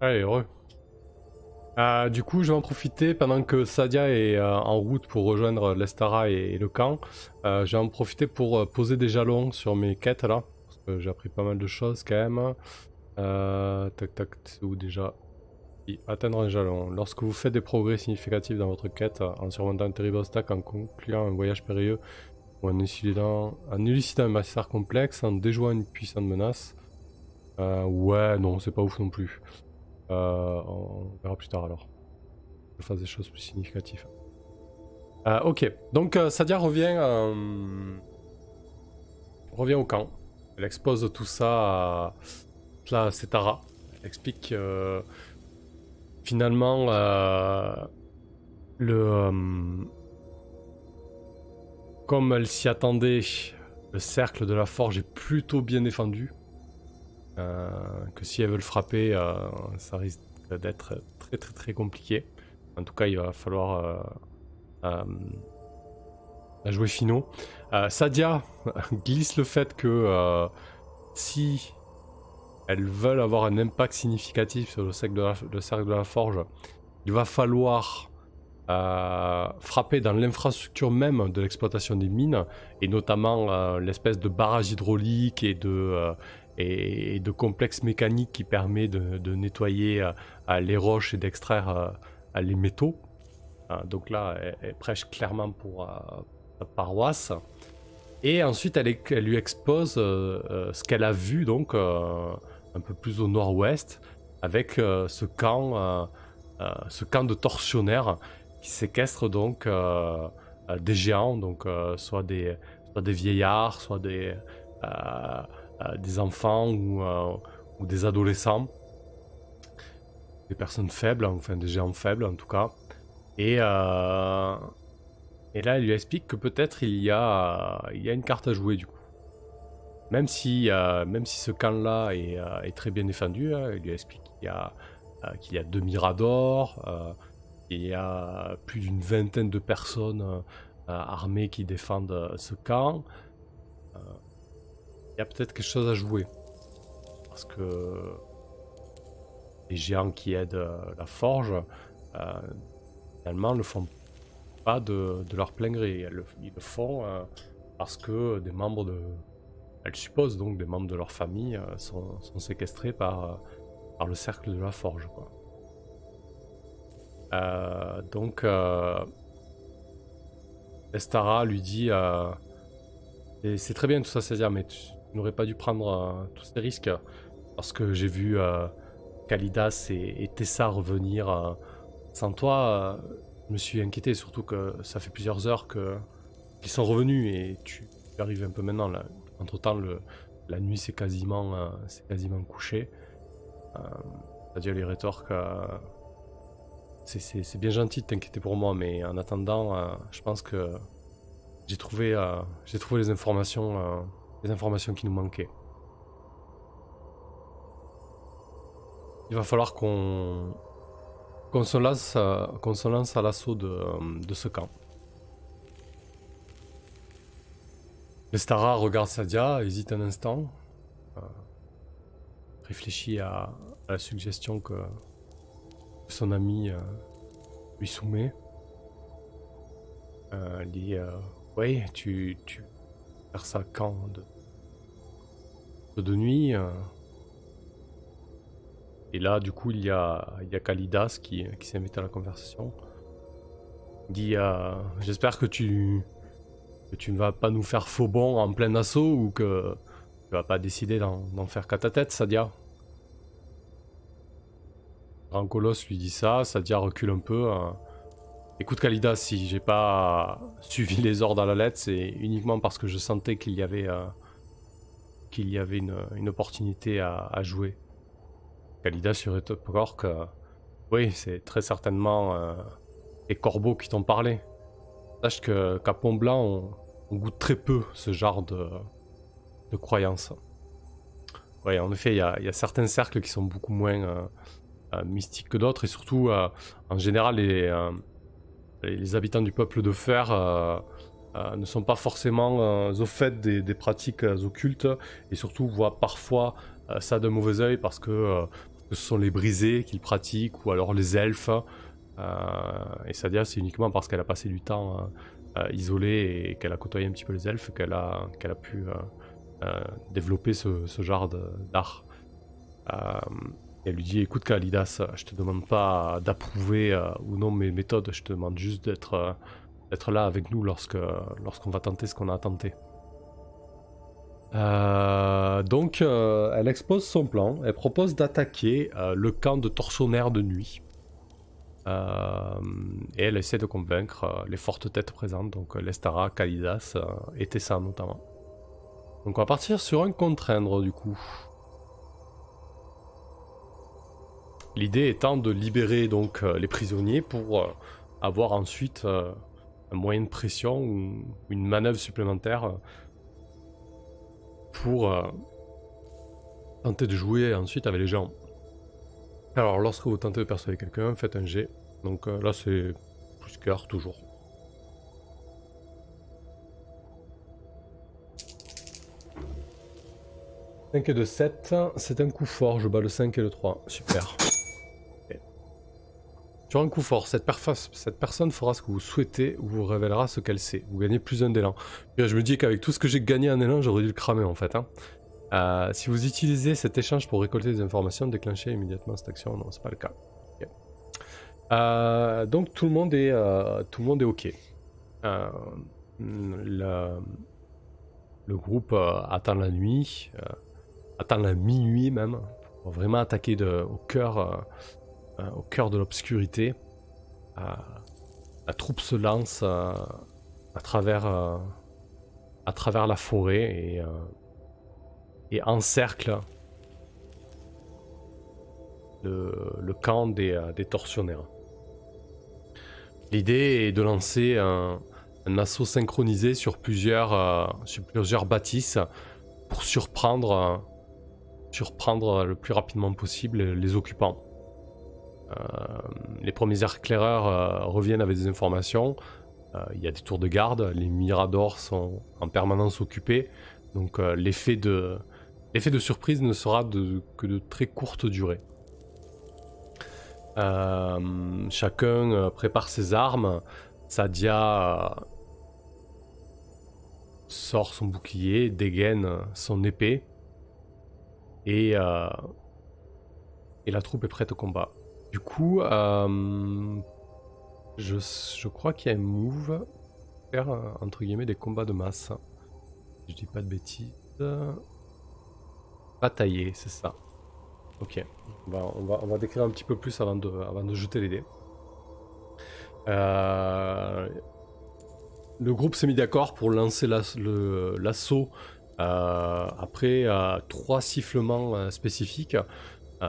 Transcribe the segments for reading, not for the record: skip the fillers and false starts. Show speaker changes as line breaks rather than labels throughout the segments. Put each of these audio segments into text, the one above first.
Allez, heureux. Du coup, je vais en profiter pendant que Sadia est en route pour rejoindre l'Estara et le camp. Je vais en profiter pour poser des jalons sur mes quêtes là. Parce que j'ai appris pas mal de choses quand même. Tac tac, c'est où déjà? Atteindre un jalon. Lorsque vous faites des progrès significatifs dans votre quête, en surmontant un terrible obstacle, en concluant un voyage périlleux, ou en élucidant un mystère complexe, en déjouant une puissante menace. Ouais, non, c'est pas ouf non plus. On verra plus tard alors. Je fasse des choses plus significatives. Ok, donc Sadia revient au camp. Elle expose tout ça à Setara. Elle explique que finalement comme elle s'y attendait, le cercle de la forge est plutôt bien défendu. Que si elles veulent frapper, ça risque d'être très très très compliqué. En tout cas, il va falloir jouer finaux. Sadia glisse le fait que si elles veulent avoir un impact significatif sur le cercle de la forge, il va falloir frapper dans l'infrastructure même de l'exploitation des mines, et notamment l'espèce de barrage hydraulique et de complexe mécanique qui permet de nettoyer les roches et d'extraire les métaux. Donc là, elle prêche clairement pour sa paroisse. Et ensuite, elle lui expose ce qu'elle a vu, donc un peu plus au nord-ouest, avec ce camp de tortionnaires qui séquestrent donc des géants, donc soit des vieillards, soit des enfants ou des adolescents, des personnes faibles, enfin des géants faibles en tout cas. Et là, elle lui explique que peut-être il y a une carte à jouer du coup. Même si ce camp-là est très bien défendu, elle lui explique qu'il y a 2 miradors, il y a plus d'une vingtaine de personnes armées qui défendent ce camp. Il y a peut-être quelque chose à jouer. Parce que les géants qui aident la forge, finalement, ne font pas de leur plein gré. Ils le font parce que des membres de... Elle suppose donc des membres de leur famille sont séquestrés par le cercle de la forge, quoi. Donc Estara lui dit c'est très bien tout ça, c'est-à-dire, mais tu n'aurais pas dû prendre tous ces risques, parce que j'ai vu Kalidas et Tessa revenir sans toi. Je me suis inquiété, surtout que ça fait plusieurs heures qu'ils sont revenus et tu arrives un peu maintenant là. Entre temps, la nuit c'est quasiment couché. C'est-à-dire les rétorques. C'est bien gentil de t'inquiéter pour moi, mais en attendant, je pense que j'ai trouvé les informations qui nous manquaient. Il va falloir qu'on se lance à l'assaut de ce camp. Lestara regarde Sadia, hésite un instant, réfléchit à la suggestion que son ami lui soumet. Elle dit oui, tu faire ça quand de nuit. Et là, du coup, il y a Kalidas qui s'invite à la conversation. Il dit j'espère que tu ne vas pas nous faire faux bond en plein assaut, ou que tu vas pas décider d'en faire qu'à ta tête, Sadia. Grand Colosse lui dit ça, Sadia recule un peu. Écoute Kalidas, si j'ai pas suivi les ordres à la lettre, c'est uniquement parce que je sentais qu'il y avait une opportunité à jouer. Kalidas sur encore que oui, c'est très certainement les corbeaux qui t'ont parlé. Sache qu'à Pont-Blanc, on goûte très peu ce genre de croyances. Oui, en effet, il y a certains cercles qui sont beaucoup moins mystiques que d'autres, et surtout, en général, les habitants du peuple de fer ne sont pas forcément au fait des pratiques occultes, et surtout voient parfois ça d'un mauvais oeil, parce que que ce sont les brisés qu'ils pratiquent ou alors les elfes. Et Sadia, c'est uniquement parce qu'elle a passé du temps isolée et qu'elle a côtoyé un petit peu les elfes qu'elle a pu développer ce genre d'art. Elle lui dit, écoute Kalidas, je te demande pas d'approuver ou non mes méthodes, je te demande juste d'être là avec nous lorsqu'on va tenter ce qu'on a à tenter. Donc elle expose son plan, elle propose d'attaquer le camp de tortionnaires de nuit. Et elle essaie de convaincre les fortes têtes présentes, donc Lestara, Kalidas et Tessa notamment. Donc on va partir sur un contraindre du coup. L'idée étant de libérer donc les prisonniers pour avoir ensuite un moyen de pression ou une manœuvre supplémentaire pour tenter de jouer ensuite avec les gens. Alors lorsque vous tentez de persuader quelqu'un, faites un jet. Donc là c'est plus cœur toujours. 5 et de 7, c'est un coup fort, je bats le 5 et le 3, super. Okay. Sur un coup fort, cette personne fera ce que vous souhaitez ou vous révélera ce qu'elle sait. Vous gagnez plus un d'élan. Je me dis qu'avec tout ce que j'ai gagné en élan, j'aurais dû le cramer en fait. Hein. Si vous utilisez cet échange pour récolter des informations, déclenchez immédiatement cette action. Non, c'est pas le cas. Okay. Donc tout le monde est ok. Le groupe attend la nuit, attend la minuit même, pour vraiment attaquer au cœur de l'obscurité. La troupe se lance à travers la forêt et encercle le camp des tortionnaires. L'idée est de lancer un assaut synchronisé sur plusieurs bâtisses pour surprendre le plus rapidement possible les occupants. Les premiers éclaireurs reviennent avec des informations. Il y a des tours de garde, les miradors sont en permanence occupés, donc l'effet de surprise ne sera que de très courte durée. Chacun prépare ses armes. Sadia sort son bouclier, dégaine son épée et la troupe est prête au combat. Du coup, je crois qu'il y a un move faire entre guillemets des combats de masse. Je dis pas de bêtises. Batailler, c'est ça. Ok, on va décrire un petit peu plus avant de jeter les dés. Le groupe s'est mis d'accord pour lancer l'assaut après 3 sifflements spécifiques.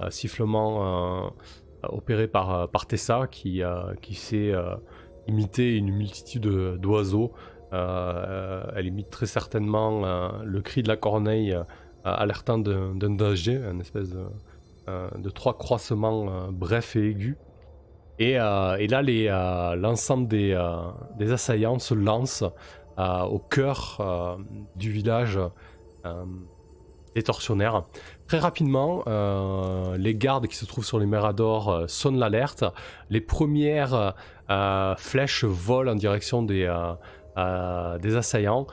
Sifflements opérés par Tessa qui sait imiter une multitude d'oiseaux. Elle imite très certainement le cri de la corneille alertant d'un danger, une espèce de 3 croissements brefs et aigus. Et là, l'ensemble des assaillants se lancent au cœur du village des tortionnaires. Très rapidement, les gardes qui se trouvent sur les miradors sonnent l'alerte. Les premières flèches volent en direction des assaillants.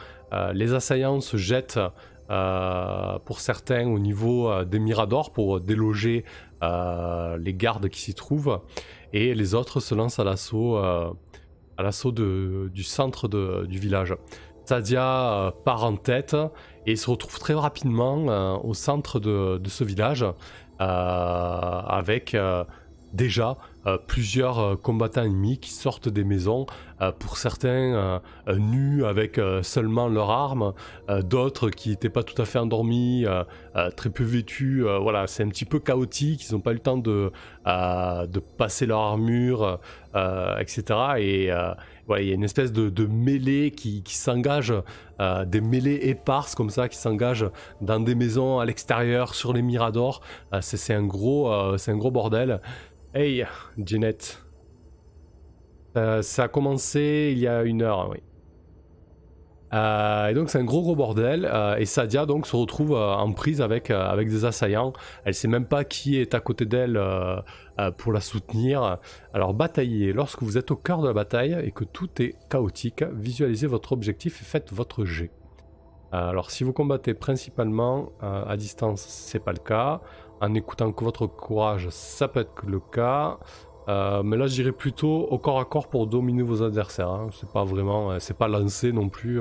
Les assaillants se jettent pour certains au niveau des miradors pour déloger les gardes qui s'y trouvent. Et les autres se lancent à l'assaut du centre du village. Sadia part en tête et se retrouve très rapidement au centre de ce village avec déjà plusieurs combattants ennemis qui sortent des maisons, pour certains nus avec seulement leurs armes, d'autres qui n'étaient pas tout à fait endormis, très peu vêtus. Voilà, c'est un petit peu chaotique, ils n'ont pas eu le temps de passer leur armure, etc. Et voilà, il y a une espèce de mêlée qui s'engage, des mêlées éparses comme ça qui s'engagent dans des maisons à l'extérieur, sur les miradors. C'est un gros bordel. Hey, Jeanette. Ça a commencé il y a 1 heure, oui. Et donc c'est un gros bordel. Et Sadia donc se retrouve en prise avec des assaillants. Elle sait même pas qui est à côté d'elle pour la soutenir. Alors bataillez. Lorsque vous êtes au cœur de la bataille et que tout est chaotique, visualisez votre objectif et faites votre jet. Alors si vous combattez principalement à distance, c'est pas le cas. En écoutant que votre courage, ça peut être le cas. Mais là j'irais plutôt au corps à corps pour dominer vos adversaires. Hein. C'est pas vraiment, c'est pas lancé non plus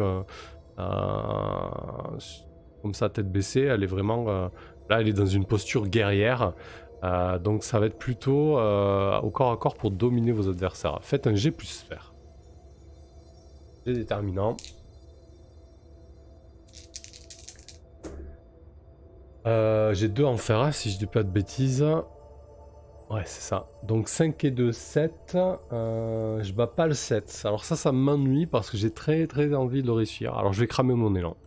comme ça tête baissée. Elle est vraiment, là elle est dans une posture guerrière. Donc ça va être plutôt au corps à corps pour dominer vos adversaires. Faites un G plus sphère. G déterminant. J'ai 2 en fer A si je dis pas de bêtises. Ouais, c'est ça. Donc 5 et 2, 7. Je bats pas le 7. Alors ça m'ennuie parce que j'ai très envie de le réussir. Alors je vais cramer mon élan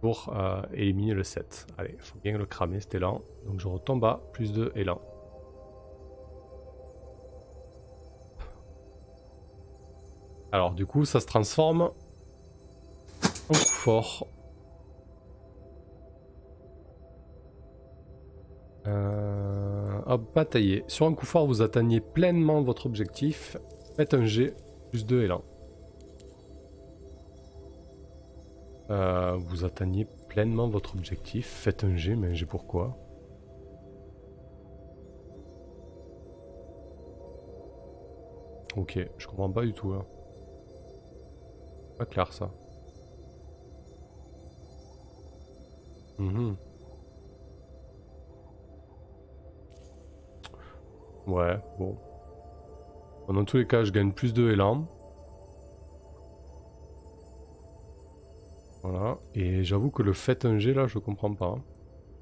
pour éliminer le 7. Allez, il faut bien le cramer cet élan. Donc je retombe à plus 2 élan. Alors du coup, ça se transforme en coup fort. Hop, batailler. Sur un coup fort, vous atteignez pleinement votre objectif. Faites un G, plus 2 élan. Vous atteignez pleinement votre objectif. Faites un G, mais un G pourquoi? Ok, je comprends pas du tout là. Pas clair ça. Ouais, bon. Dans tous les cas, je gagne plus de élan. Voilà. Et j'avoue que le fait un G là, je comprends pas. Hein.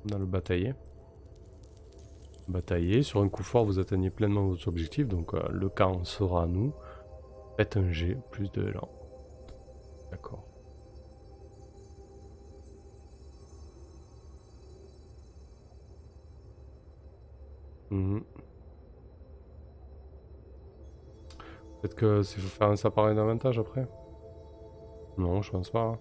Dans le batailler. Batailler. Sur un coup fort, vous atteignez pleinement votre objectif. Donc le camp sera à nous. Faites un G, plus de élan. D'accord. Peut-être que s'il faut faire ça par d'avantage après. Non, je pense pas.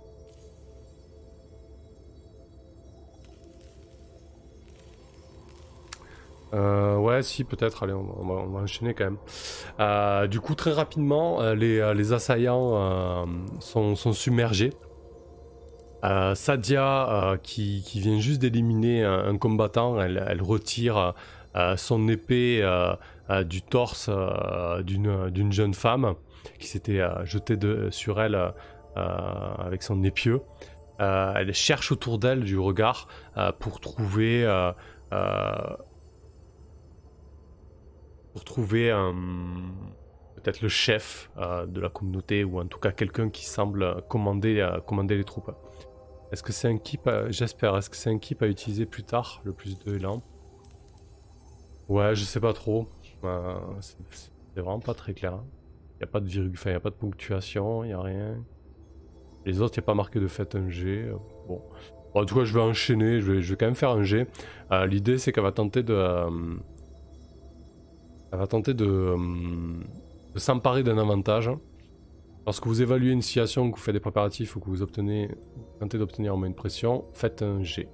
Ouais, si, peut-être. Allez, on va enchaîner quand même. Du coup, très rapidement, les assaillants sont submergés. Sadia, qui vient juste d'éliminer un combattant, elle retire son épée du torse d'une jeune femme qui s'était jetée sur elle avec son épieu. Elle cherche autour d'elle du regard pour trouver peut-être le chef de la communauté ou en tout cas quelqu'un qui semble commander les troupes. Est-ce que c'est un keep j'espère, est-ce que c'est un keep à utiliser plus tard, le plus de élan? Ouais, je sais pas trop. C'est vraiment pas très clair. Il n'y a pas de virgule, enfin, il n'y a pas de ponctuation, il n'y a rien. Les autres, il n'y a pas marqué de fait un G. Bon. En tout cas, je vais enchaîner, je vais quand même faire un G. L'idée, c'est qu'elle va tenter de... de s'emparer d'un avantage. Lorsque vous évaluez une situation, que vous faites des préparatifs ou que vous tentez d'obtenir au moins une pression, faites un G.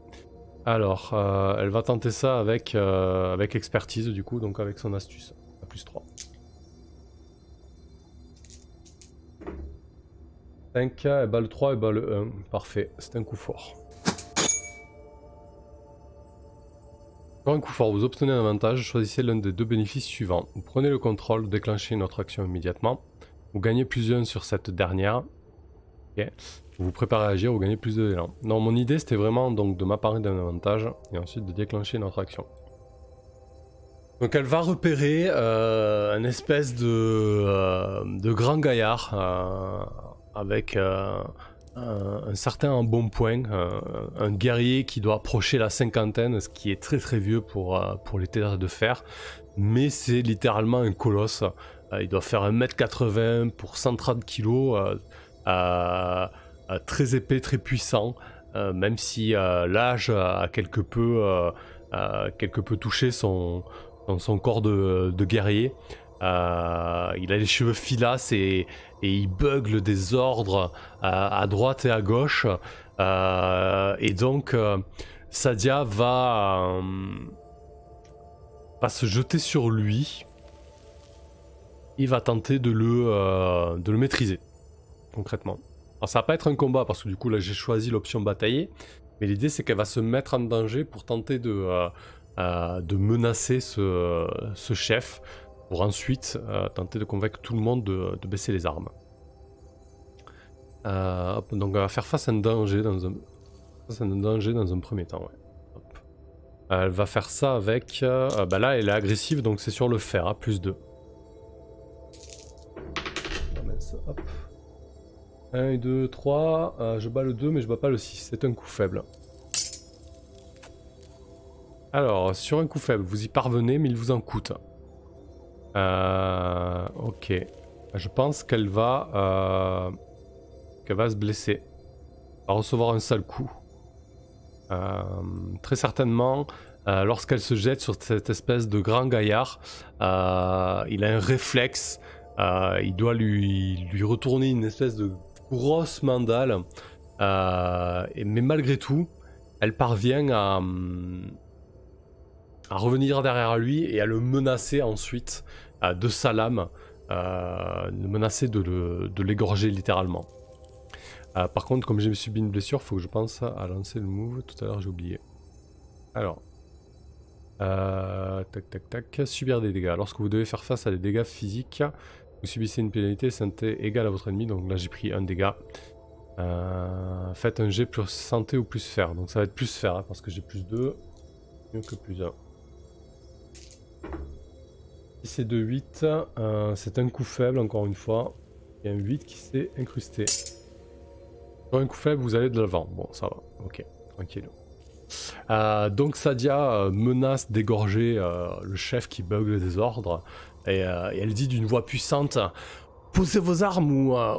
Alors, elle va tenter ça avec expertise du coup, donc avec son astuce, à plus 3. 5, elle bat le 3, elle bat le 1. Parfait, c'est un coup fort. Pour un coup fort, vous obtenez un avantage, choisissez l'un des 2 bénéfices suivants. Vous prenez le contrôle, déclenchez une autre action immédiatement. Vous gagnez plus 1 sur cette dernière. Okay. Vous vous préparez à agir, vous gagnez plus d'élan. Non, mon idée c'était vraiment donc de m'apparer d'un avantage et ensuite de déclencher notre action. Donc elle va repérer un espèce de grand gaillard avec un certain embonpoint, un guerrier qui doit approcher la cinquantaine, ce qui est très vieux pour les terres de fer, mais c'est littéralement un colosse. Il doit faire 1m80 pour 130 kg, très épais, très puissant, même si l'âge a quelque peu touché son corps de guerrier. Il a les cheveux filasses et il bugle des ordres à droite et à gauche. Et donc, Sadia va se jeter sur lui. Il va tenter de le maîtriser, concrètement. Alors ça va pas être un combat, parce que du coup là j'ai choisi l'option batailler. Mais l'idée c'est qu'elle va se mettre en danger pour tenter de menacer ce chef. Pour ensuite tenter de convaincre tout le monde de baisser les armes. Donc elle va faire face à un danger dans un premier temps. Ouais. Hop. Elle va faire ça avec... là elle est agressive donc c'est sur le fer, hein, plus 2. Hop. 1 et 2, 3. Je bats le 2 mais je bats pas le 6. C'est un coup faible. Alors sur un coup faible vous y parvenez mais il vous en coûte. Ok. Je pense qu'elle va se blesser. Elle va recevoir un sale coup. Très certainement, lorsqu'elle se jette sur cette espèce de grand gaillard, il a un réflexe. Il doit lui retourner une espèce de grosse mandale. Mais malgré tout, elle parvient à revenir derrière lui et à le menacer ensuite de sa lame, le menacer de l'égorger littéralement. Par contre, comme j'ai subi une blessure, faut que je pense à lancer le move. Tout à l'heure, j'ai oublié. Alors, tac tac tac, subir des dégâts. Lorsque vous devez faire face à des dégâts physiques, vous subissez une pénalité santé égale à votre ennemi. Donc là, j'ai pris un dégât. Faites un jet plus santé ou plus fer. Donc ça va être plus fer, hein, parce que j'ai plus 2. Mieux que plus 1. Si c'est de 8, c'est un coup faible, encore une fois. Il y a un 8 qui s'est incrusté. Sur un coup faible, vous allez de l'avant. Bon, ça va. Ok, tranquille. Donc Sadia menace d'égorger le chef qui bugle des ordres. Et elle dit d'une voix puissante: posez vos armes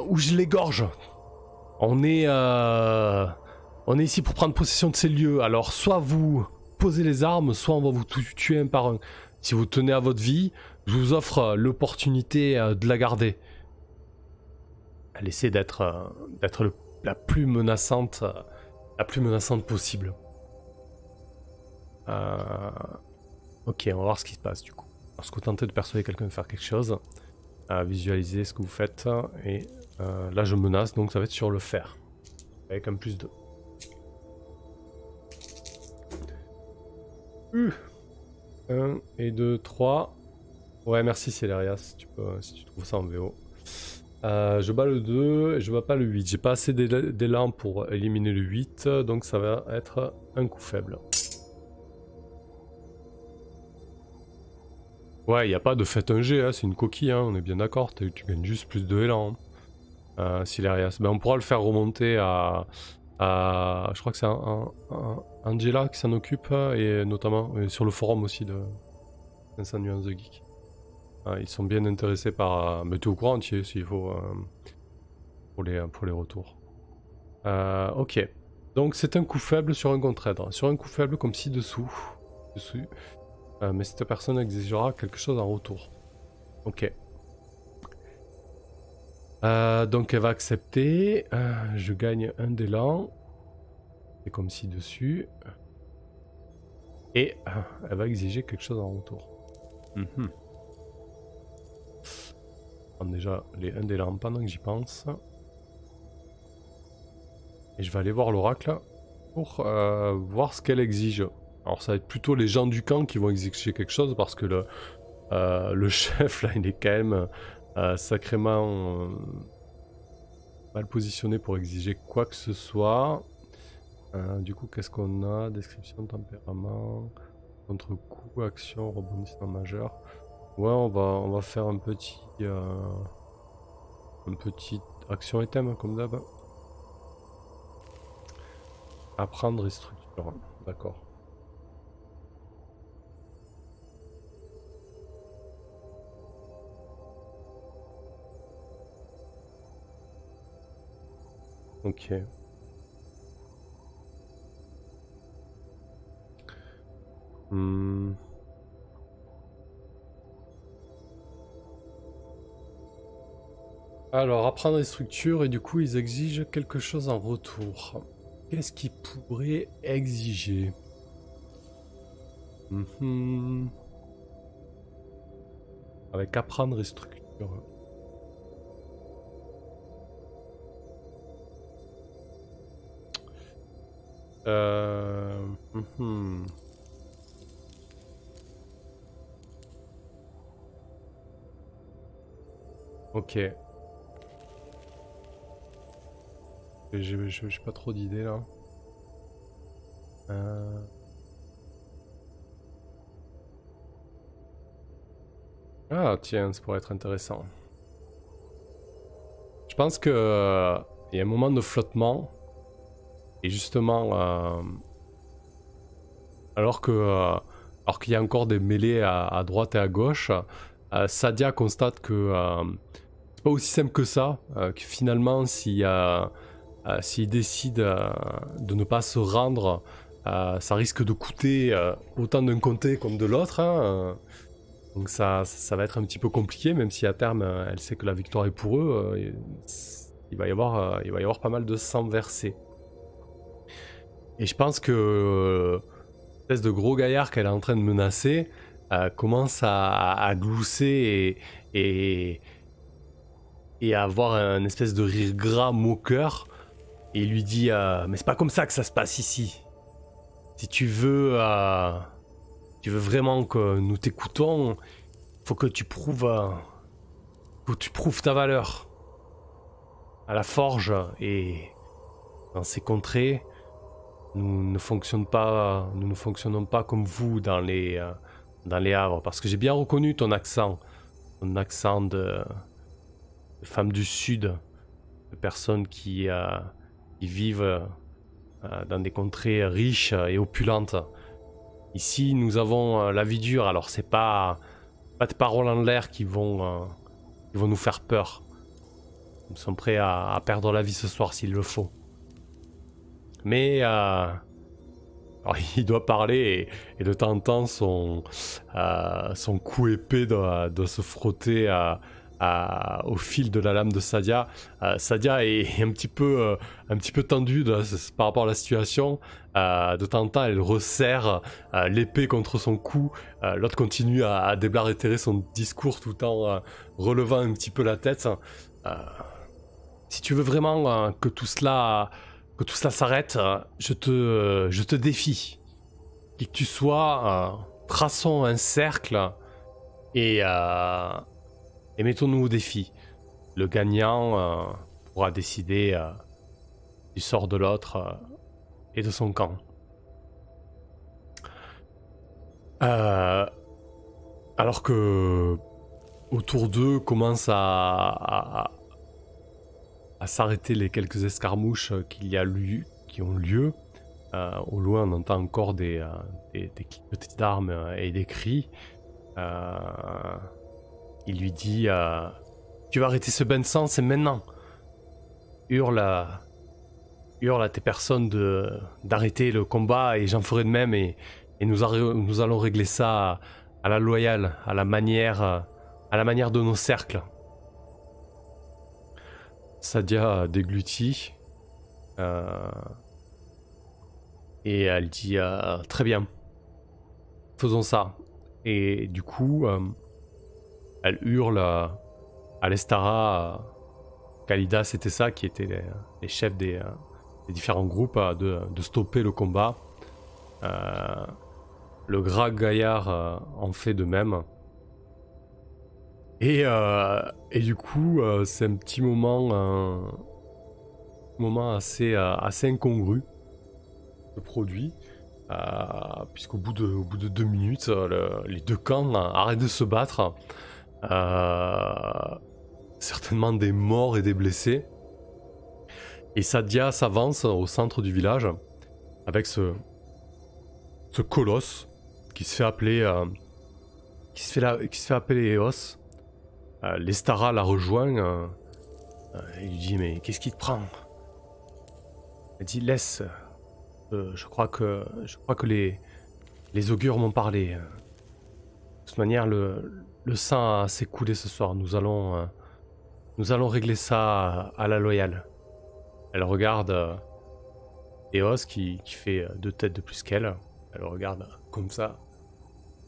ou je l'égorge. On est ici pour prendre possession de ces lieux. Alors soit vous posez les armes, soit on va vous tuer un par un. Si vous tenez à votre vie, je vous offre l'opportunité de la garder. Elle essaie d'être la plus menaçante possible. Ok, on va voir ce qui se passe du coup. Lorsque vous tentez de persuader quelqu'un de faire quelque chose, visualisez ce que vous faites. Et là je menace, donc ça va être sur le fer. Avec un plus 2. 1 et 2, 3. Ouais, merci Célérias, si tu trouves ça en VO. Je bats le 2 et je bats pas le 8. J'ai pas assez d'élan pour éliminer le 8, donc ça va être un coup faible. Ouais, il n'y a pas de fait un G, hein, c'est une coquille, hein, on est bien d'accord, tu gagnes juste plus de élan. Silerias. Ben, on pourra le faire remonter à je crois que c'est Angela qui s'en occupe, et notamment sur le forum aussi de 500 nuances de geek. Ils sont bien intéressés par... mais tu es au courant, s'il faut, pour les retours. Ok. Donc c'est un coup faible sur un contre-aide. Sur un coup faible comme ci-dessous. Mais cette personne exigera quelque chose en retour. Ok. Donc elle va accepter. Je gagne un d'élan. C'est comme ci-dessus. Et elle va exiger quelque chose en retour. Prends déjà les 1 d'élan pendant que j'y pense. Et je vais aller voir l'oracle pour voir ce qu'elle exige. Alors ça va être plutôt les gens du camp qui vont exiger quelque chose, parce que le chef là il est quand même sacrément mal positionné pour exiger quoi que ce soit. Du coup qu'est-ce qu'on a? Description, tempérament, contre-coup, action, rebondissement majeur. Ouais, on va faire un petit action et thème comme d'hab. Apprendre et structure, d'accord. Ok. Alors, apprendre les structures et du coup, ils exigent quelque chose en retour. Qu'est-ce qu'ils pourraient exiger? Avec apprendre les structures. Ok. J'ai pas trop d'idées là. Ah tiens, ça pourrait être intéressant. Je pense que il y a un moment de flottement. Et justement, alors qu'il y a encore des mêlées à droite et à gauche, Sadia constate que c'est pas aussi simple que ça, que finalement s'il décide de ne pas se rendre, ça risque de coûter autant d'un côté comme de l'autre. Hein, donc ça va être un petit peu compliqué, même si à terme elle sait que la victoire est pour eux. Il va y avoir pas mal de sang versé. Et je pense que l'espèce de gros gaillard qu'elle est en train de menacer commence à glousser et à avoir un espèce de rire gras moqueur. Et il lui dit mais c'est pas comme ça que ça se passe ici. Si tu veux vraiment que nous t'écoutons, faut que tu prouves ta valeur à la forge. Et dans ces contrées, nous ne fonctionnons pas comme vous dans les havres. Parce que j'ai bien reconnu ton accent de femme du sud, de personnes qui vivent dans des contrées riches et opulentes. Ici, nous avons la vie dure. Alors c'est pas tes paroles en l'air qui vont nous faire peur. Nous sommes prêts à perdre la vie ce soir s'il le faut. Mais alors, il doit parler et de temps en temps son cou épais doit se frotter au fil de la lame de Sadia. Sadia est un petit peu tendue par rapport à la situation. De temps en temps, elle resserre l'épée contre son cou. L'autre continue à déblatérer son discours tout en relevant un petit peu la tête. Si tu veux vraiment que tout cela s'arrête, je te défie. Qui que tu sois, traçons un cercle et mettons-nous au défi. Le gagnant pourra décider du sort de l'autre et de son camp. Alors que autour d'eux commencent à s'arrêter les quelques escarmouches qui ont lieu. Au loin, on entend encore des petites armes et des cris. Il lui dit tu vas arrêter ce bain de sang, c'est maintenant. Hurle à tes personnes d'arrêter le combat et j'en ferai de même et nous allons régler ça à la loyale, à la manière de nos cercles. Sadia déglutit et elle dit très bien, faisons ça. Et du coup, elle hurle à l'Estara, Kalida, c'était ça qui étaient les chefs des différents groupes de stopper le combat. Le gras gaillard en fait de même. Et du coup, c'est un petit moment assez incongru de produit, puisqu'au bout de 2 minutes, les deux camps arrêtent de se battre. Certainement des morts et des blessés. Et Sadia s'avance au centre du village avec ce colosse qui se fait appeler Eos. L'Estara la rejoint. Il lui dit mais qu'est-ce qui te prend? Elle dit laisse. Je crois que les augures m'ont parlé. De toute manière le sang s'est coulé ce soir. Nous allons Nous allons régler ça à la loyale. Elle regarde Eos qui fait 2 têtes de plus qu'elle. Elle regarde comme ça.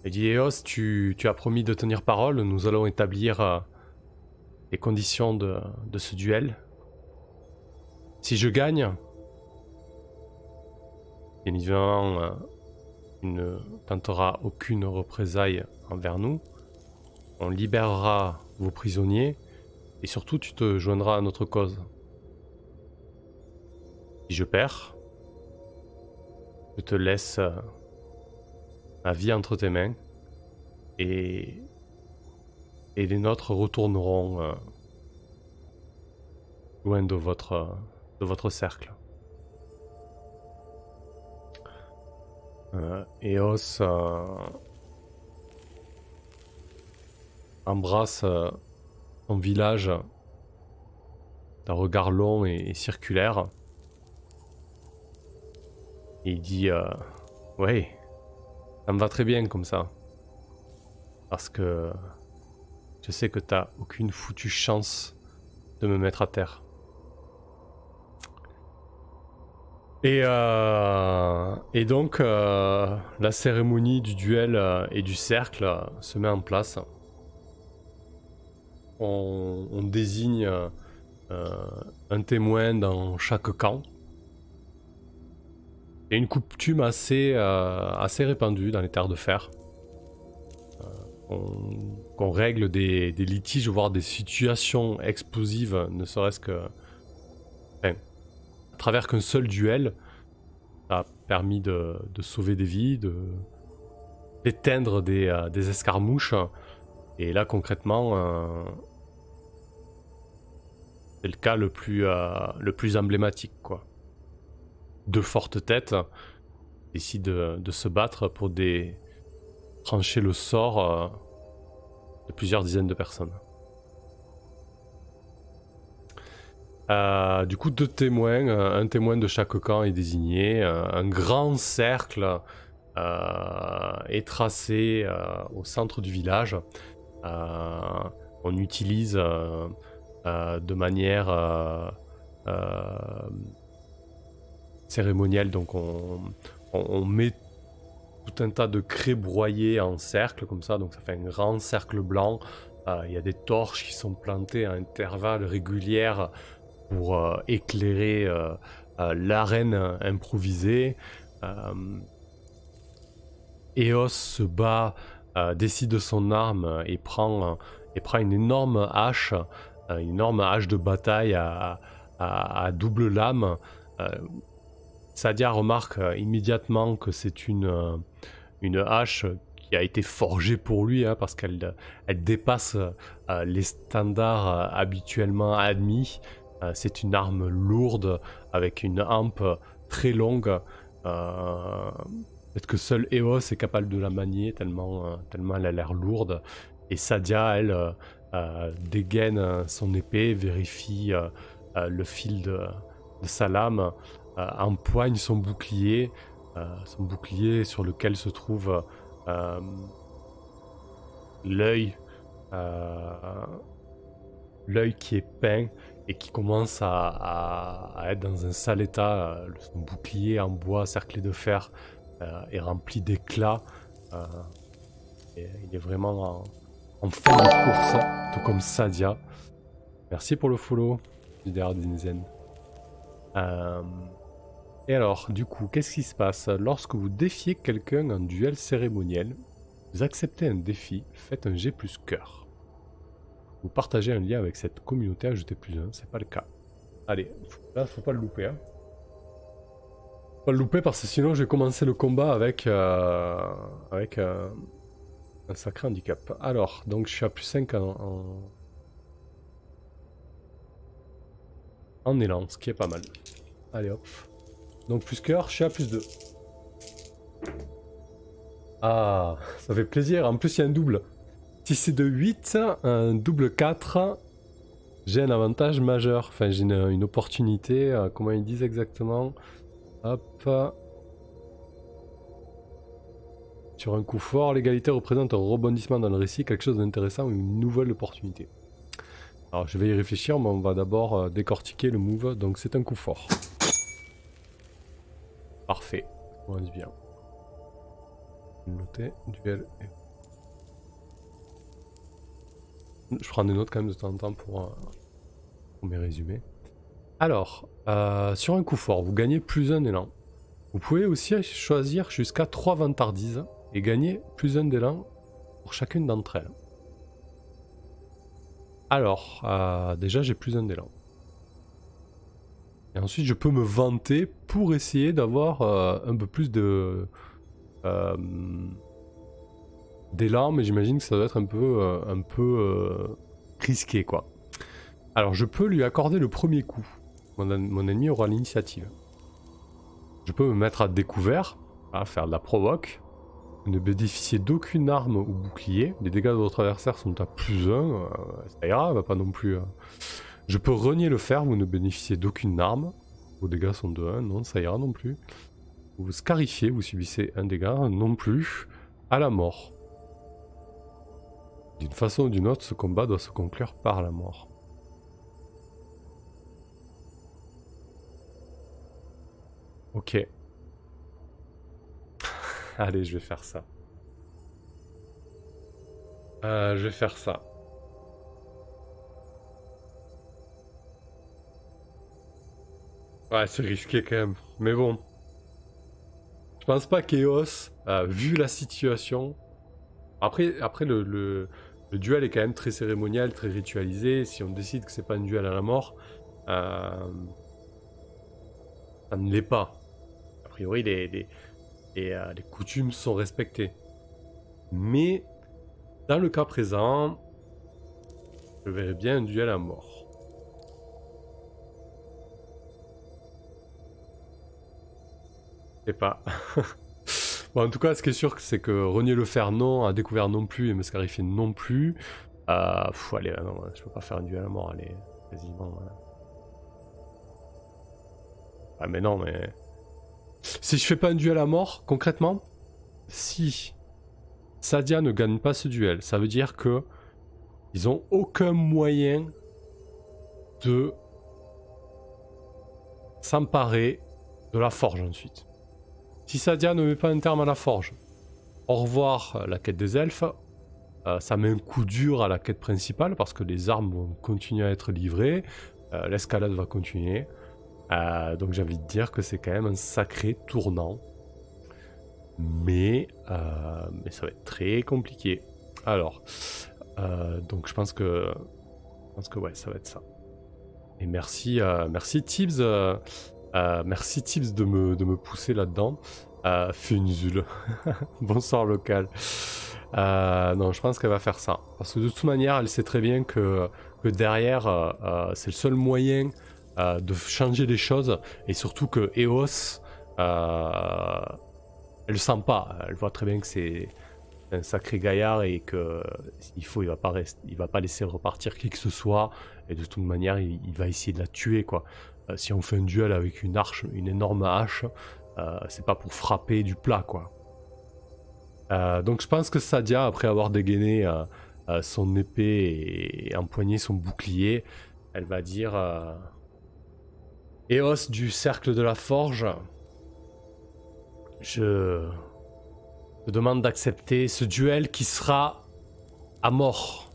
Elle dit Eos, tu as promis de tenir parole. Nous allons établir les conditions de ce duel. Si je gagne, bien évidemment, tu ne tenteras aucune représailles envers nous. On libérera vos prisonniers et surtout tu te joindras à notre cause. Si je perds, je te laisse ma vie entre tes mains et les nôtres retourneront loin de votre cercle. Eos embrasse son village d'un regard long et circulaire. Et il dit ouais, ça me va très bien comme ça. Parce que je sais que t'as aucune foutue chance de me mettre à terre. Et donc la cérémonie du duel et du cercle se met en place. On désigne un témoin dans chaque camp. C'est une coutume assez répandue dans les terres de fer. Qu'on règle des litiges, voire des situations explosives, ne serait-ce que... Enfin, à travers qu'un seul duel, ça a permis de sauver des vies, d'éteindre des escarmouches. Et là, concrètement, c'est le cas le plus emblématique, quoi. 2 fortes têtes décident de se battre pour trancher le sort de plusieurs dizaines de personnes. Du coup, 2 témoins, un témoin de chaque camp est désigné, un grand cercle est tracé au centre du village. On utilise de manière cérémonielle, donc on met tout un tas de craies broyées en cercle comme ça, donc ça fait un grand cercle blanc. Il y a des torches qui sont plantées à intervalles réguliers pour éclairer l'arène improvisée. Eos se bat, décide son arme et prend une énorme hache de bataille à double lame. Sadia remarque immédiatement que c'est une hache qui a été forgée pour lui, hein, parce qu'elle dépasse les standards habituellement admis. C'est une arme lourde avec une hampe très longue. Peut-être que seul Eos est capable de la manier tellement elle a l'air lourde. Et Sadia, elle, dégaine son épée, vérifie le fil de sa lame, empoigne son bouclier sur lequel se trouve l'œil qui est peint et qui commence à être dans un sale état. Son bouclier en bois cerclé de fer est rempli d'éclats. Il est vraiment en fin de course, tout comme Sadia. Merci pour le follow, leader Dinzen. Et alors, du coup, qu'est-ce qui se passe? Lorsque vous défiez quelqu'un en duel cérémoniel, vous acceptez un défi, faites un G plus cœur. Vous partagez un lien avec cette communauté, ajoutez plus 1, c'est pas le cas. Allez, là, faut pas le louper. Hein. Faut pas le louper parce que sinon, je vais commencer le combat avec un sacré handicap. Alors, donc je suis à plus 5 en élan, ce qui est pas mal. Allez hop. Donc plus cœur, je suis à plus 2. Ah, ça fait plaisir. En plus, il y a un double. Si c'est de 8, un double 4, j'ai un avantage majeur. Enfin, j'ai une opportunité. Comment ils disent exactement? Hop. Sur un coup fort, l'égalité représente un rebondissement dans le récit, quelque chose d'intéressant ou une nouvelle opportunité. Alors je vais y réfléchir, mais on va d'abord décortiquer le move. Donc c'est un coup fort. Parfait. On va bien. Noter, duel. Je prends des notes quand même de temps en temps pour mes résumés. Alors, sur un coup fort, vous gagnez plus un élan. Vous pouvez aussi choisir jusqu'à 3 vantardises et gagner plus un d'élan pour chacune d'entre elles. Alors, déjà j'ai plus un d'élan. Et ensuite je peux me vanter pour essayer d'avoir un peu plus d'élan, mais j'imagine que ça doit être un peu risqué quoi. Alors je peux lui accorder le premier coup. Mon ennemi aura l'initiative. Je peux me mettre à découvert, à faire de la provoque. Vous ne bénéficiez d'aucune arme ou bouclier. Les dégâts de votre adversaire sont à +1. Ça ira, va pas non plus. Je peux renier le fer, vous ne bénéficiez d'aucune arme. Vos dégâts sont de 1, non, ça ira non plus. Vous scarifiez, vous subissez un dégât, non plus. À la mort. D'une façon ou d'une autre, ce combat doit se conclure par la mort. Ok. Allez, je vais faire ça. Je vais faire ça. Ouais, c'est risqué quand même. Mais bon. Je pense pas qu'Eos, vu la situation... Après le duel est quand même très cérémonial, très ritualisé. Si on décide que c'est pas un duel à la mort, ça ne l'est pas. A priori, les coutumes sont respectées. Mais, dans le cas présent, je verrais bien un duel à mort. Je sais pas. Bon, en tout cas, ce qui est sûr, c'est que renier le fer non, à découvert non plus, et me scarifier non plus. Allez, non, je peux pas faire un duel à mort, allez, quasiment. Ah, mais non, mais. Si je fais pas un duel à mort, concrètement, si Sadia ne gagne pas ce duel, ça veut dire que ils ont aucun moyen de s'emparer de la forge ensuite. Si Sadia ne met pas un terme à la forge, au revoir la quête des elfes, ça met un coup dur à la quête principale parce que les armes vont continuer à être livrées, l'escalade va continuer. Donc j'ai envie de dire que c'est quand même un sacré tournant. Mais ça va être très compliqué. Alors, donc je pense que ouais, ça va être ça. Et merci Tibbs, merci Tibbs de me pousser là-dedans. Funzul. Bonsoir local. Non, je pense qu'elle va faire ça. Parce que de toute manière, elle sait très bien que derrière, c'est le seul moyen de changer les choses. Et surtout que Eos, elle le sent pas. Elle voit très bien que c'est un sacré gaillard et que s'il faut, il va pas laisser repartir qui que ce soit. Et de toute manière, il va essayer de la tuer, quoi. Si on fait un duel avec une hache, une énorme hache, c'est pas pour frapper du plat, quoi. Donc je pense que Sadia, après avoir dégainé son épée et empoigné son bouclier, elle va dire Eos du cercle de la forge, je te demande d'accepter ce duel qui sera à mort.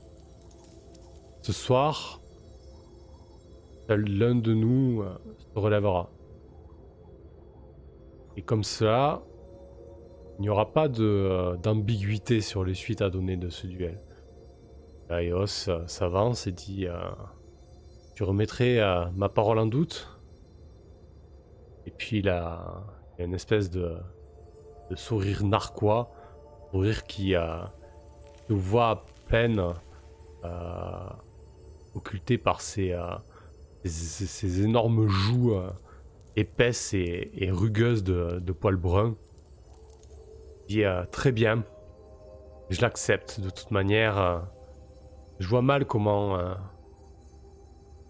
Ce soir, seul l'un de nous se relèvera. Et comme cela, il n'y aura pas d'ambiguïté sur les suites à donner de ce duel. Eos s'avance et dit tu remettrais ma parole en doute? Et puis il y a une espèce de sourire narquois, sourire qui se voit à peine occulté par ces énormes joues épaisses et rugueuses de poils bruns. Il dit très bien, je l'accepte. De toute manière, je vois mal comment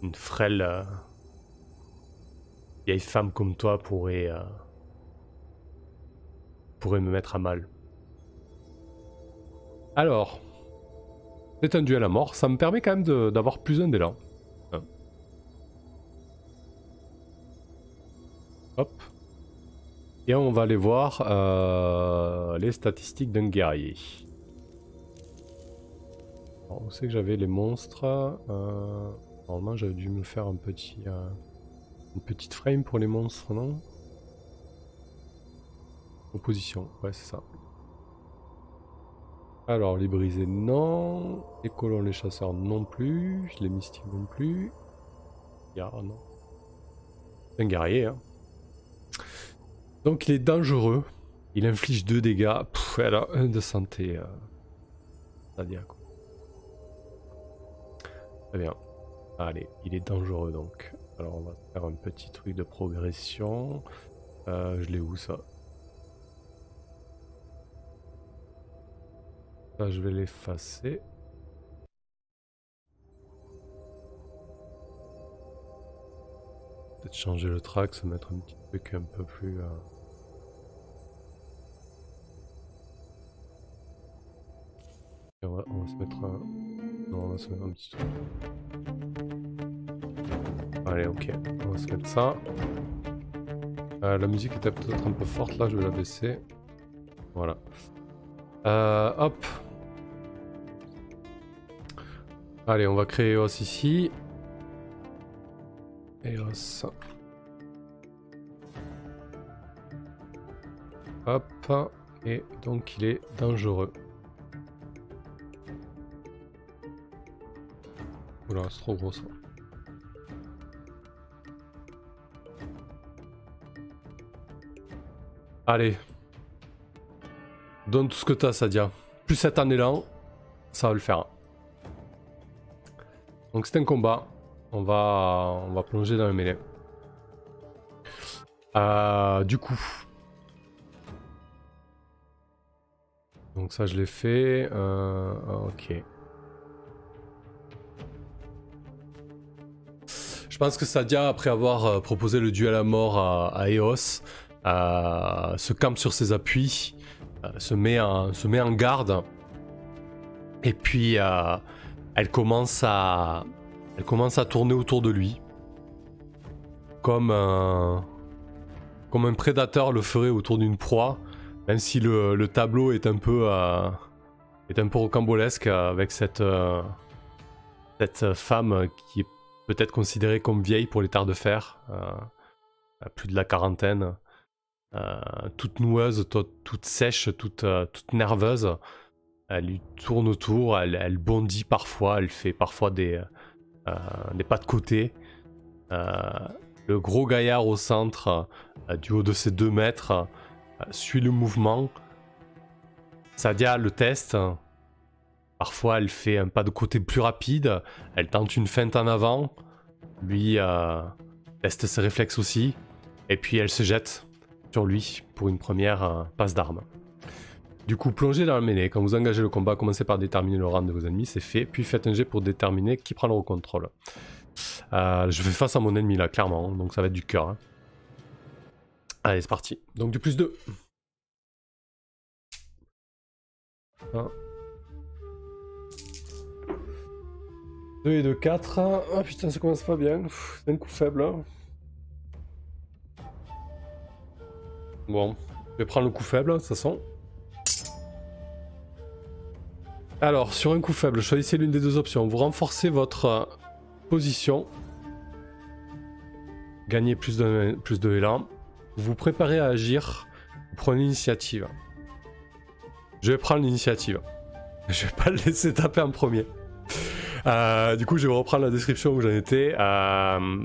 une frêle vieille femme comme toi pourrait me mettre à mal. Alors, C'est un duel à mort. Ça me permet quand même d'avoir plus un d'élan. Hop. Et on va aller voir les statistiques d'un guerrier. Alors, où c'est que j'avais les monstres normalement j'avais dû me faire un petit, une petite frame pour les monstres, non? Opposition, ouais c'est ça. Alors les brisés non, les colons, les chasseurs non plus, les mystiques non plus. Non. C'est un guerrier hein. Donc il est dangereux, il inflige 2 dégâts, elle a 1 de santé. C'est-à-dire quoi. Très bien. Allez, il est dangereux donc. Alors on va faire un petit truc de progression. Je l'ai où ça? Ça je vais l'effacer. Peut-être changer le track, se mettre un petit truc un peu plus... On va se mettre un... Non, on va se mettre un petit truc. Allez, ok. On va se mettre ça. La musique était peut-être un peu forte là, je vais la baisser. Voilà. Hop. Allez, on va créer Eos ici. Eos. Hop. Et donc il est dangereux. Oula, c'est trop gros ça. Allez. Donne tout ce que t'as, Sadia. Plus 7 en élan, ça va le faire. Donc c'est un combat. On va plonger dans le mêlée. Du coup. Donc ça je l'ai fait. Ok. Je pense que Sadia, après avoir proposé le duel à mort à Eos, se campe sur ses appuis, se met en garde, et puis elle commence à tourner autour de lui, comme un prédateur le ferait autour d'une proie, même si le tableau est un peu rocambolesque avec cette femme qui est peut-être considérée comme vieille pour les terres de fer, à plus de la quarantaine, toute noueuse, toute sèche, toute nerveuse. Elle lui tourne autour, elle bondit parfois, elle fait parfois des pas de côté. Le gros gaillard au centre, du haut de ses 2 mètres, suit le mouvement. Sadia le teste. Parfois elle fait un pas de côté plus rapide, elle tente une feinte en avant, lui teste ses réflexes aussi, et puis elle se jette sur lui pour une première passe d'armes. Du coup, plongez dans le mêlée. Quand vous engagez le combat, commencez par déterminer le rang de vos ennemis, c'est fait, puis faites un jet pour déterminer qui prend le contrôle. Je fais face à mon ennemi là, clairement, donc ça va être du cœur. Hein. Allez, c'est parti. Donc du plus 2. 1. 2 et 2, 4. Ah putain, ça commence pas bien. C'est un coup faible. Hein. Bon, je vais prendre le coup faible, de toute façon. Alors, sur un coup faible, choisissez l'une des 2 options. Vous renforcez votre position. Gagnez plus de élan. Vous vous préparez à agir. Vous prenez l'initiative. Je vais prendre l'initiative. Je vais pas le laisser taper en premier. Du coup, je vais reprendre la description où j'en étais.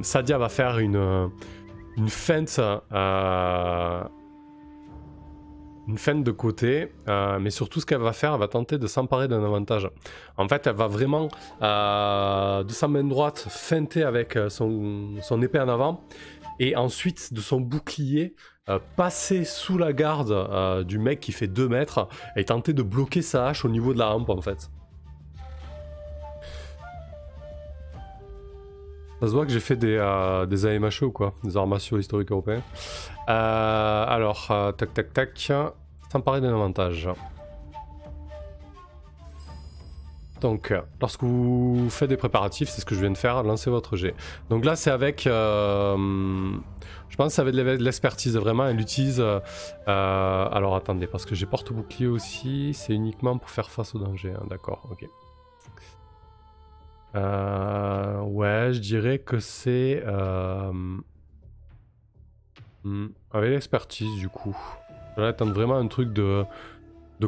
Sadia va faire une feinte. Une feinte de côté, mais surtout ce qu'elle va faire, elle va tenter de s'emparer d'un avantage. En fait, elle va vraiment, de sa main droite, feinter avec son épée en avant, et ensuite, de son bouclier, passer sous la garde du mec qui fait 2 mètres, et tenter de bloquer sa hache au niveau de la hampe, en fait. Ça se voit que j'ai fait des AMHE ou quoi, des arts martiaux historiques européens. Alors, tac tac tac, s'emparer d'un avantage. Donc, lorsque vous faites des préparatifs, c'est ce que je viens de faire, lancez votre jet. Donc là, c'est avec... je pense que c'est avec de l'expertise, vraiment, elle utilise... alors, attendez, parce que j'ai porte-bouclier aussi, c'est uniquement pour faire face au danger, hein, d'accord, ok. Ouais, je dirais que c'est... avec l'expertise, du coup. Là, tente vraiment un truc de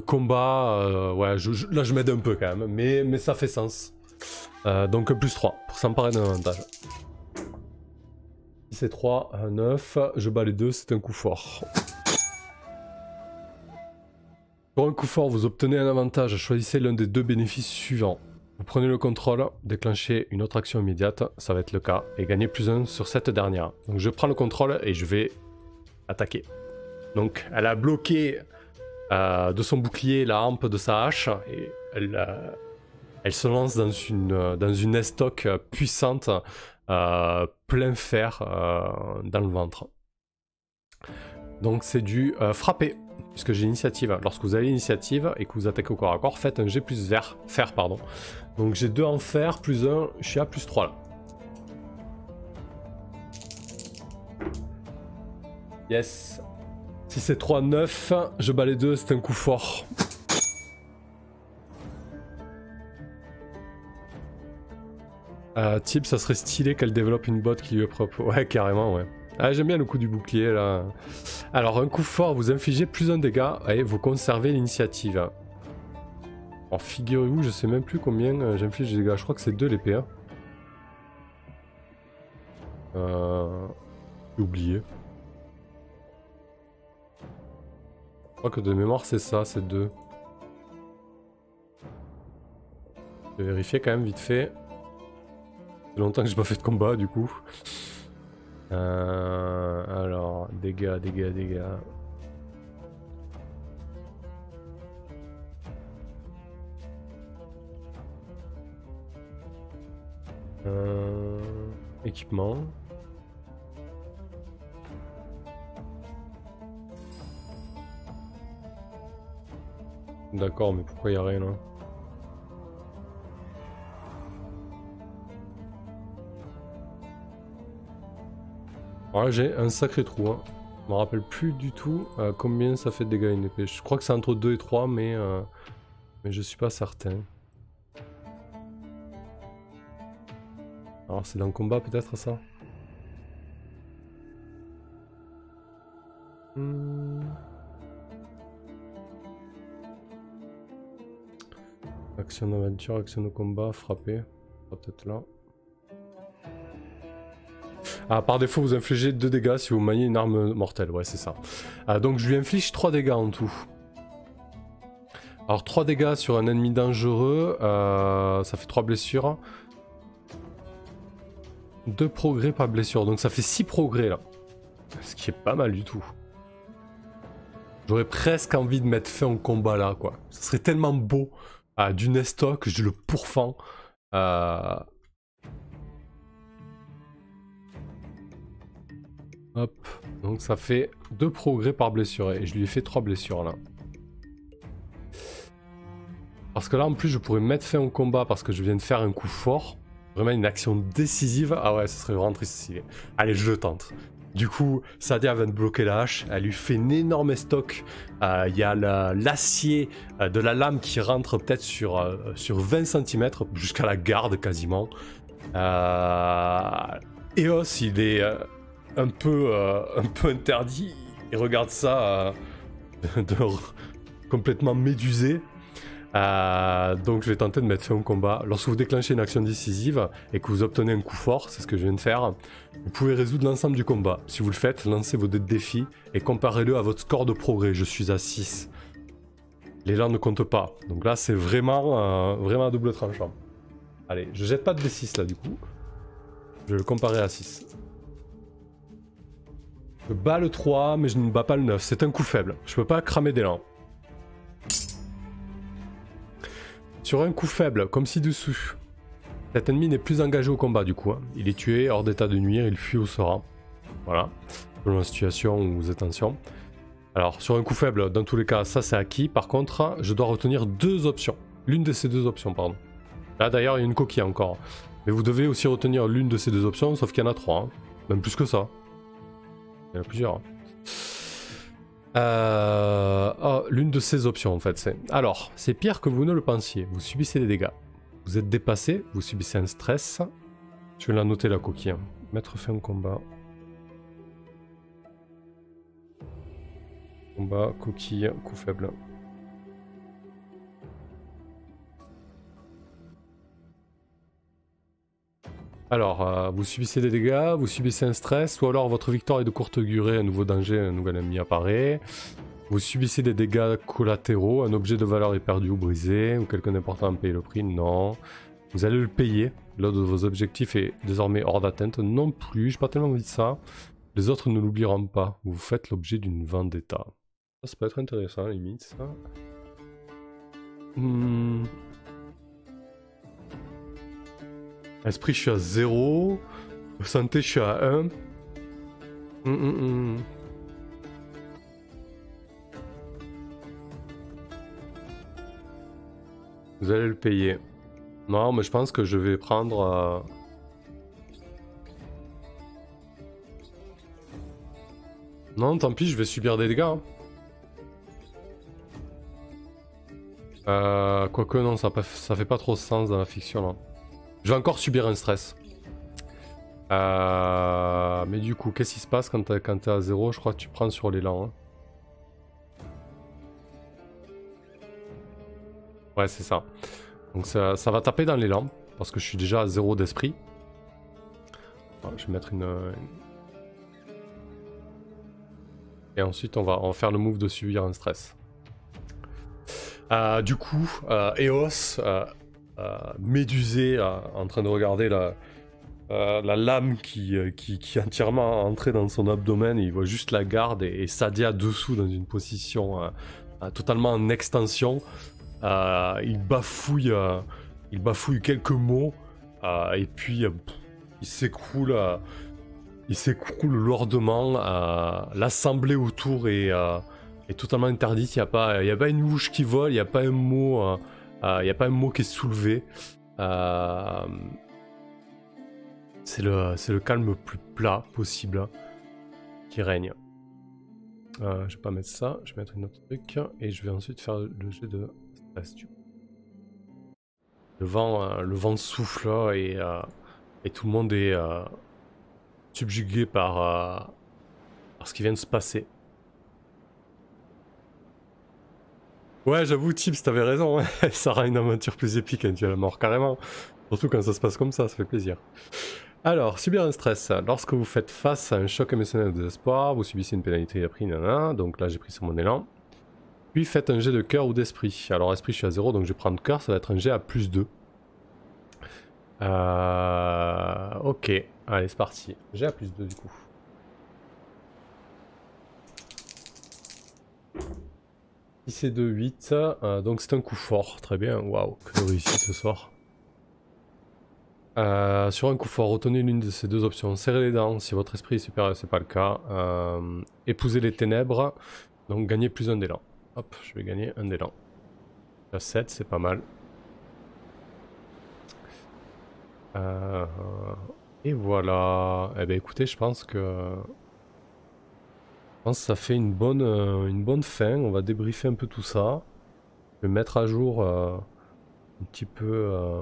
combat, ouais, là je m'aide un peu quand même, mais ça fait sens. Donc plus 3 pour s'emparer d'un avantage. Si c'est 3, 9, je bats les deux, c'est un coup fort. Pour un coup fort, vous obtenez un avantage, choisissez l'un des deux bénéfices suivants. Vous prenez le contrôle, déclenchez une autre action immédiate, ça va être le cas, et gagnez plus 1 sur cette dernière. Donc je prends le contrôle et je vais attaquer. Donc elle a bloqué... de son bouclier la hampe de sa hache et elle se lance dans une estoc puissante, plein fer dans le ventre. Donc c'est du frapper, puisque j'ai l'initiative. Lorsque vous avez l'initiative et que vous attaquez au corps à corps, faites un G plus fer, pardon. Donc j'ai 2 en fer, plus 1, je suis à plus 3 là. Yes. Si c'est 3, 9, je bats les deux, c'est un coup fort. Type, ça serait stylé qu'elle développe une botte qui lui est propre. Ouais, carrément, ouais. Ah, j'aime bien le coup du bouclier, là. Alors, un coup fort, vous infligez plus un dégât et vous conservez l'initiative. Alors, figurez-vous, je sais même plus combien j'inflige de dégâts. Je crois que c'est 2 l'épée. Hein. J'ai oublié. Je crois que de mémoire, c'est ça, c'est 2. Je vais vérifier quand même vite fait. Ça fait longtemps que j'ai pas fait de combat, du coup. Alors, dégâts. Équipement. D'accord, mais pourquoi il n'y a rien là? Ouais, j'ai un sacré trou. Hein. Je me rappelle plus du tout combien ça fait de dégâts une épée. Je crois que c'est entre 2 et 3, mais je suis pas certain. Alors c'est dans le combat peut-être ça? Action d'aventure, action de combat, frapper. Peut-être là. Ah, par défaut, vous infligez 2 dégâts si vous maniez une arme mortelle. Ouais, c'est ça. Donc je lui inflige 3 dégâts en tout. Alors 3 dégâts sur un ennemi dangereux, ça fait 3 blessures. 2 progrès par blessure, donc ça fait 6 progrès là. Ce qui est pas mal du tout. J'aurais presque envie de mettre fin au combat là, quoi. Ce serait tellement beau. Du Nestoc, je le pourfends. Hop, donc ça fait 2 progrès par blessure et je lui ai fait 3 blessures là. Parce que là en plus je pourrais mettre fin au combat parce que je viens de faire un coup fort. Vraiment une action décisive. Ah ouais, ce serait vraiment très stylé. Allez, je le tente. Du coup, Sadia vient de bloquer la hache, elle lui fait une énorme estoc. Il y a l'acier de la lame qui rentre peut-être sur 20 cm, jusqu'à la garde quasiment. Eos, il est un peu interdit. Il regarde ça complètement médusé. Donc je vais tenter de mettre fin au combat. Lorsque vous déclenchez une action décisive et que vous obtenez un coup fort, c'est ce que je viens de faire, vous pouvez résoudre l'ensemble du combat. Si vous le faites, lancez vos dés de défi et comparez-le à votre score de progrès. Je suis à 6. Les gens ne comptent pas. Donc là c'est vraiment à double tranchant. Allez, je jette pas de D6 là du coup. Je vais le comparer à 6. Je bats le 3 mais je ne bats pas le 9. C'est un coup faible. Je peux pas cramer d'élan. Sur un coup faible, comme ci-dessous, cet ennemi n'est plus engagé au combat du coup. Hein. Il est tué, hors d'état de nuire, il fuit ou se rend. Voilà, selon la situation où vous êtes ancien. Alors, sur un coup faible, dans tous les cas, ça c'est acquis. Par contre, je dois retenir 2 options. L'une de ces 2 options, pardon. Là d'ailleurs il y a une coquille encore. Mais vous devez aussi retenir l'une de ces deux options, sauf qu'il y en a 3. Hein. Même plus que ça. Il y en a plusieurs. Hein. Oh, l'une de ces options en fait c'est... Alors, c'est pire que vous ne le pensiez. Vous subissez des dégâts. Vous êtes dépassé, vous subissez un stress. Je vais la noter la coquille. Hein. Mettre fin au combat. Combat, coquille, coup faible. Alors, vous subissez des dégâts, vous subissez un stress, ou alors votre victoire est de courte durée, un nouveau danger, un nouvel ennemi apparaît. Vous subissez des dégâts collatéraux, un objet de valeur est perdu ou brisé, ou quelqu'un d'important a payé le prix, non. Vous allez le payer, l'un de vos objectifs est désormais hors d'atteinte, non plus, j'ai pas tellement envie de ça. Les autres ne l'oublieront pas, vous faites l'objet d'une vendetta. Ça peut être intéressant, à la limite, ça. Esprit, je suis à 0. Santé, je suis à 1. Vous allez le payer. Non, mais je pense que je vais prendre... Non, tant pis, je vais subir des dégâts. Hein. Quoique non, ça fait pas trop sens dans la fiction là. Je vais encore subir un stress. Mais du coup, qu'est-ce qui se passe quand t'es à 0? Je crois que tu prends sur l'élan. Hein. Ouais, c'est ça. Donc ça va taper dans l'élan, parce que je suis déjà à 0 d'esprit. Je vais mettre une... Et ensuite, on va faire le move de subir un stress. Du coup, Eos, médusé, en train de regarder la lame qui est entièrement entrée dans son abdomen, et il voit juste la garde et Sadia dessous dans une position totalement en extension. Il bafouille quelques mots et puis il s'écroule lourdement. L'assemblée autour est totalement interdite. Il n'y a pas une mouche qui vole, il n'y a pas un mot, qui est soulevé. C'est le calme le plus plat possible qui règne. Je vais pas mettre ça, je vais mettre une autre truc et je vais ensuite faire le jet de stress. Le vent souffle et tout le monde est subjugué par ce qui vient de se passer. Ouais, j'avoue, Tips, t'avais raison. Ça rend une aventure plus épique quand tu as la mort, carrément. Surtout quand ça se passe comme ça fait plaisir. Alors, subir un stress. Lorsque vous faites face à un choc émotionnel de désespoir, vous subissez une pénalité à prix, nanana. Donc là, j'ai pris sur mon élan. Puis faites un jet de cœur ou d'esprit. Alors, esprit, je suis à 0, donc je vais prendre cœur. Ça va être un jet à plus 2. Ok, allez, c'est parti. Jet à plus 2 du coup. C'est de 8, donc c'est un coup fort, très bien, waouh, que de réussite ce soir. Sur un coup fort, retenez l'une de ces deux options, serrez les dents si votre esprit est supérieur, c'est pas le cas. Épousez les ténèbres, donc gagnez plus un d'élan. Hop, je vais gagner un d'élan. À 7, c'est pas mal. Et voilà, eh ben écoutez, je pense que ça fait une bonne fin. On va débriefer un peu tout ça. Je vais mettre à jour un petit peu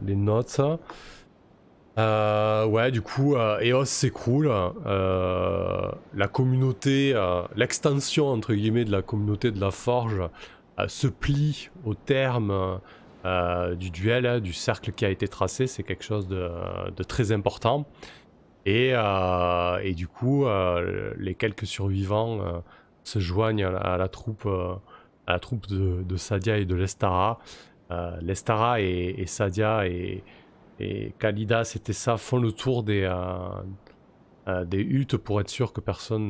les notes. Ouais, du coup, EOS s'écroule. La communauté, l'extension entre guillemets de la communauté de la Forge se plie au terme du duel, du cercle qui a été tracé. C'est quelque chose de très important. Et du coup, les quelques survivants se joignent à la troupe de Sadia et de Lestara. Lestara et Sadia et Khalida, c'était ça, font le tour des huttes pour être sûr que personne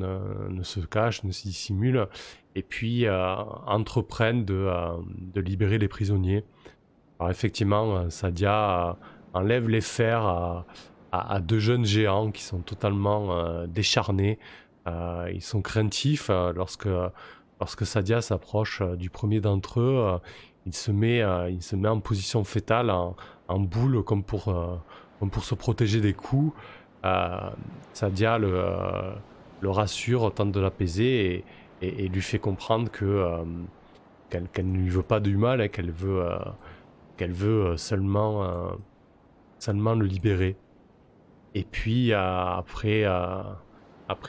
ne se cache, ne se dissimule, et puis entreprennent de libérer les prisonniers. Alors effectivement, Sadia enlève les fers à deux jeunes géants qui sont totalement décharnés. Ils sont craintifs lorsque Sadia s'approche du premier d'entre eux. il se met en position fétale, en boule, comme pour se protéger des coups. Sadia le rassure, tente de l'apaiser et lui fait comprendre qu'elle ne lui veut pas du mal, et qu'elle veut seulement le libérer. Et puis après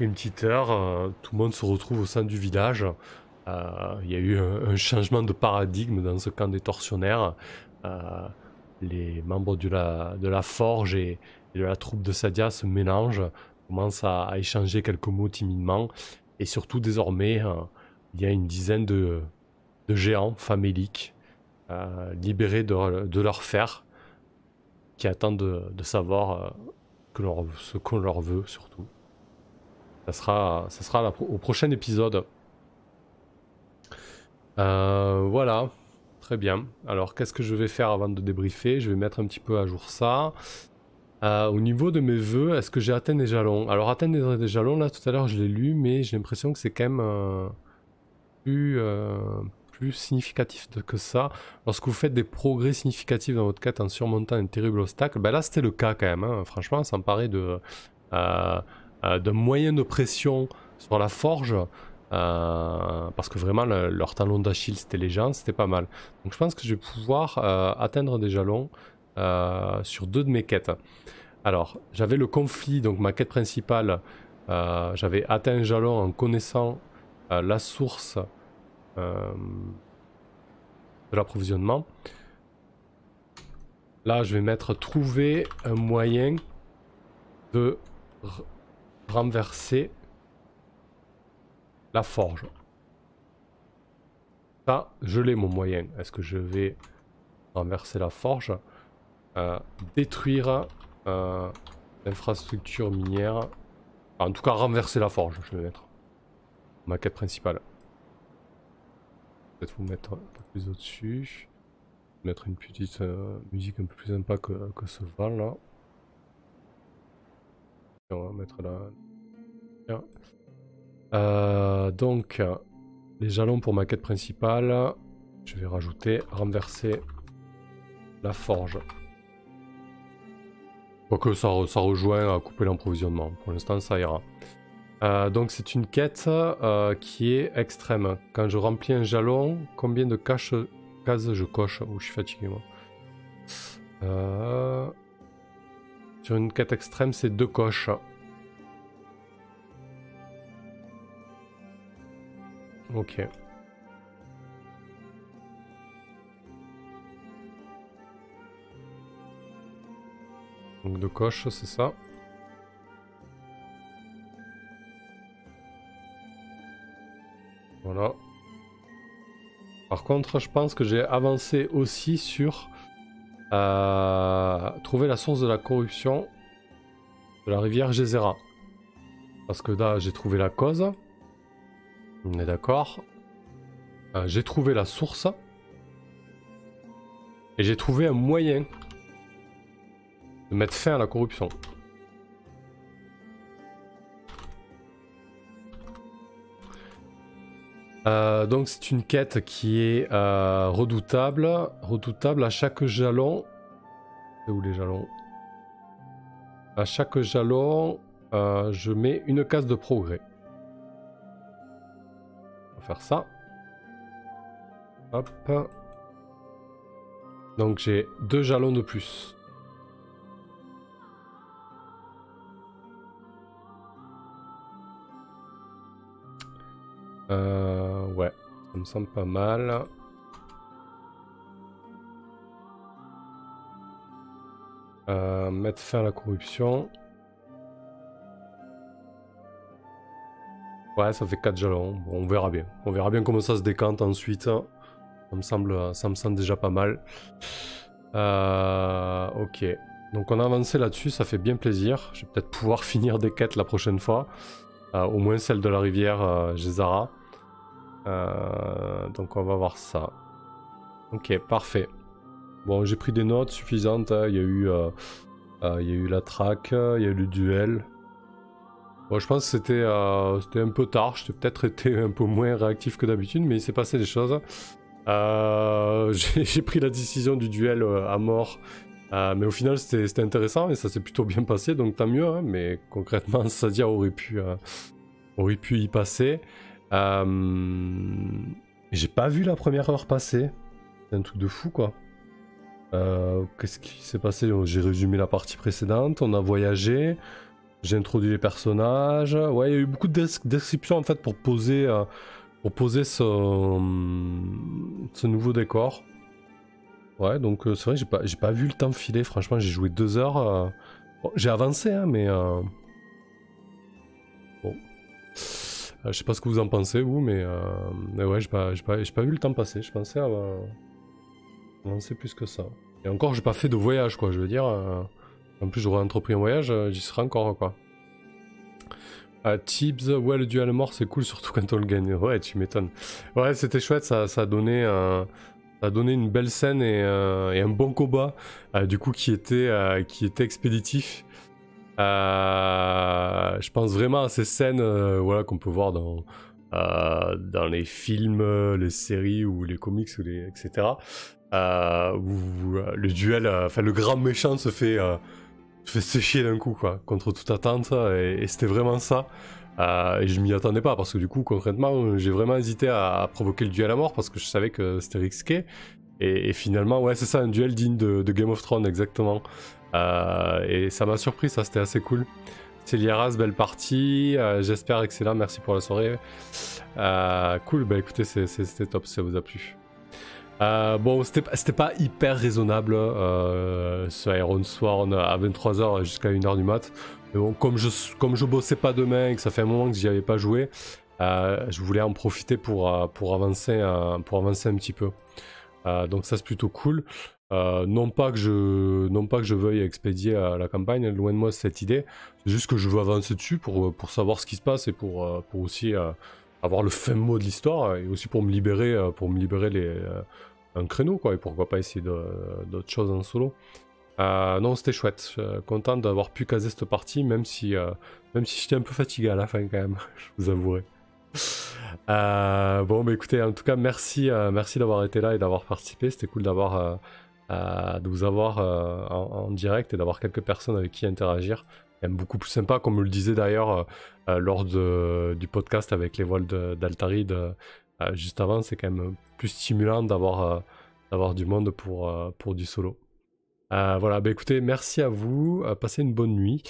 une petite heure, tout le monde se retrouve au sein du village. Il y a eu un changement de paradigme dans ce camp des tortionnaires. Les membres de la forge et de la troupe de Sadia se mélangent, commencent à échanger quelques mots timidement. Et surtout désormais, il y a une dizaine de géants faméliques libérés de leur fer, qui attendent de savoir ce qu'on leur veut surtout. Ça sera au prochain épisode. Voilà, très bien. Alors qu'est-ce que je vais faire avant de débriefer? Je vais mettre un petit peu à jour ça. Au niveau de mes vœux, est-ce que j'ai atteint des jalons? Alors atteindre des jalons, là tout à l'heure je l'ai lu, mais j'ai l'impression que c'est quand même plus significatif que ça. Lorsque vous faites des progrès significatifs dans votre quête en surmontant un terrible obstacle, ben là c'était le cas quand même, hein. Franchement ça me paraît d'un moyen de pression sur la forge, parce que vraiment leur talon d'Achille c'était les gens, c'était pas mal. Donc je pense que je vais pouvoir atteindre des jalons sur 2 de mes quêtes. Alors j'avais le conflit, donc ma quête principale, j'avais atteint un jalon en connaissant la source de l'approvisionnement. Là je vais mettre trouver un moyen de renverser la forge. Ça, je l'ai mon moyen. Est-ce que je vais renverser la forge? Détruire l'infrastructure minière. Enfin, en tout cas, renverser la forge, je vais mettre. Ma quête principale. Peut-être vous mettre un peu plus au-dessus. Mettre une petite musique un peu plus sympa que ce vent là. Et on va mettre là. Donc, les jalons pour ma quête principale, je vais rajouter renverser la forge. Quoique ça rejoint à couper l'approvisionnement. Pour l'instant, ça ira. Donc, c'est une quête qui est extrême. Quand je remplis un jalon, combien de cases je coche? Oh, je suis fatigué, moi. Sur une quête extrême, c'est 2 coches. Ok. Donc 2 coches, c'est ça. Voilà. Par contre, je pense que j'ai avancé aussi sur trouver la source de la corruption de la rivière Gézera. Parce que là, j'ai trouvé la cause. On est d'accord. J'ai trouvé la source. Et j'ai trouvé un moyen de mettre fin à la corruption. Donc c'est une quête qui est redoutable. Redoutable à chaque jalon. C'est où les jalons? À chaque jalon, je mets une case de progrès. On va faire ça. Hop. Donc j'ai 2 jalons de plus. Ouais, ça me semble pas mal. Mettre fin à la corruption. Ouais, ça fait 4 jalons. Bon, on verra bien. On verra bien comment ça se décante ensuite. Ça me semble déjà pas mal. Ok. Donc on a avancé là-dessus, ça fait bien plaisir. Je vais peut-être pouvoir finir des quêtes la prochaine fois. Au moins celle de la rivière Gézara. Donc on va voir ça. Ok, parfait. Bon, j'ai pris des notes suffisantes. Il y a eu la traque, il y a eu le duel. Bon, je pense que c'était un peu tard. J'ai peut-être été un peu moins réactif que d'habitude, mais il s'est passé des choses. J'ai pris la décision du duel à mort. Mais au final, c'était intéressant et ça s'est plutôt bien passé, donc tant mieux. Hein, mais concrètement, Sadia aurait pu y passer. J'ai pas vu la première heure passer. C'est un truc de fou, quoi. Qu'est-ce qui s'est passé? J'ai résumé la partie précédente, on a voyagé, j'ai introduit les personnages. Ouais, il y a eu beaucoup de descriptions en fait pour poser ce nouveau décor. Ouais, donc c'est vrai que j'ai pas vu le temps filer, franchement, j'ai joué 2 heures. Bon, j'ai avancé, hein, mais bon. Je sais pas ce que vous en pensez, vous, mais ouais, j'ai pas vu le temps passer. Je pensais avancer plus que ça. Et encore, j'ai pas fait de voyage, quoi, je veux dire. En plus, j'aurais entrepris un voyage, j'y serai encore, quoi. Tibbs, ouais, le duel mort, c'est cool, surtout quand on le gagne. Ouais, tu m'étonnes. Ouais, c'était chouette, ça a donné une belle scène et un bon combat, du coup, qui était expéditif. Je pense vraiment à ces scènes voilà, qu'on peut voir dans les films, les séries ou les comics, etc. Où le duel, enfin le grand méchant se fait sécher d'un coup, quoi, contre toute attente, et c'était vraiment ça. Et je m'y attendais pas parce que du coup, concrètement, j'ai vraiment hésité à provoquer le duel à mort parce que je savais que c'était risqué. Et finalement, ouais, c'est ça, un duel digne de Game of Thrones, exactement. Et ça m'a surpris, ça, c'était assez cool. C'est Lieras, belle partie. J'espère excellent, merci pour la soirée. Cool, bah écoutez, c'était top si ça vous a plu. Bon, c'était pas hyper raisonnable ce Iron Sworn à 23h jusqu'à 1h du mat. Mais bon, comme je bossais pas demain et que ça fait un moment que j'y avais pas joué, je voulais en profiter pour avancer un petit peu. Donc ça c'est plutôt cool. Non pas que je veuille expédier à la campagne, loin de moi cette idée. C'est juste que je veux avancer dessus pour savoir ce qui se passe et pour aussi avoir le fin mot de l'histoire et aussi pour me libérer un créneau, quoi, et pourquoi pas essayer d'autres choses en solo. Non, c'était chouette. Content d'avoir pu caser cette partie, même si j'étais un peu fatigué à la fin quand même, je vous avouerai. Bon, bah écoutez, en tout cas, merci d'avoir été là et d'avoir participé. C'était cool de vous avoir en direct et d'avoir quelques personnes avec qui interagir. C'est même beaucoup plus sympa, comme je le disais d'ailleurs lors du podcast avec les voiles d'Altarid juste avant. C'est quand même plus stimulant d'avoir du monde pour du solo. Voilà, bah écoutez, merci à vous, passez une bonne nuit.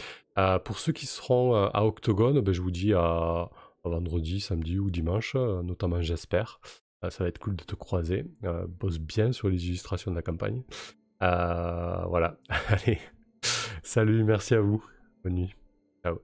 Pour ceux qui seront à Octogone, bah, je vous dis à vendredi, samedi ou dimanche, notamment j'espère. Ça va être cool de te croiser. Bosse bien sur les illustrations de la campagne. Voilà, allez, salut, merci à vous, bonne nuit. Ciao.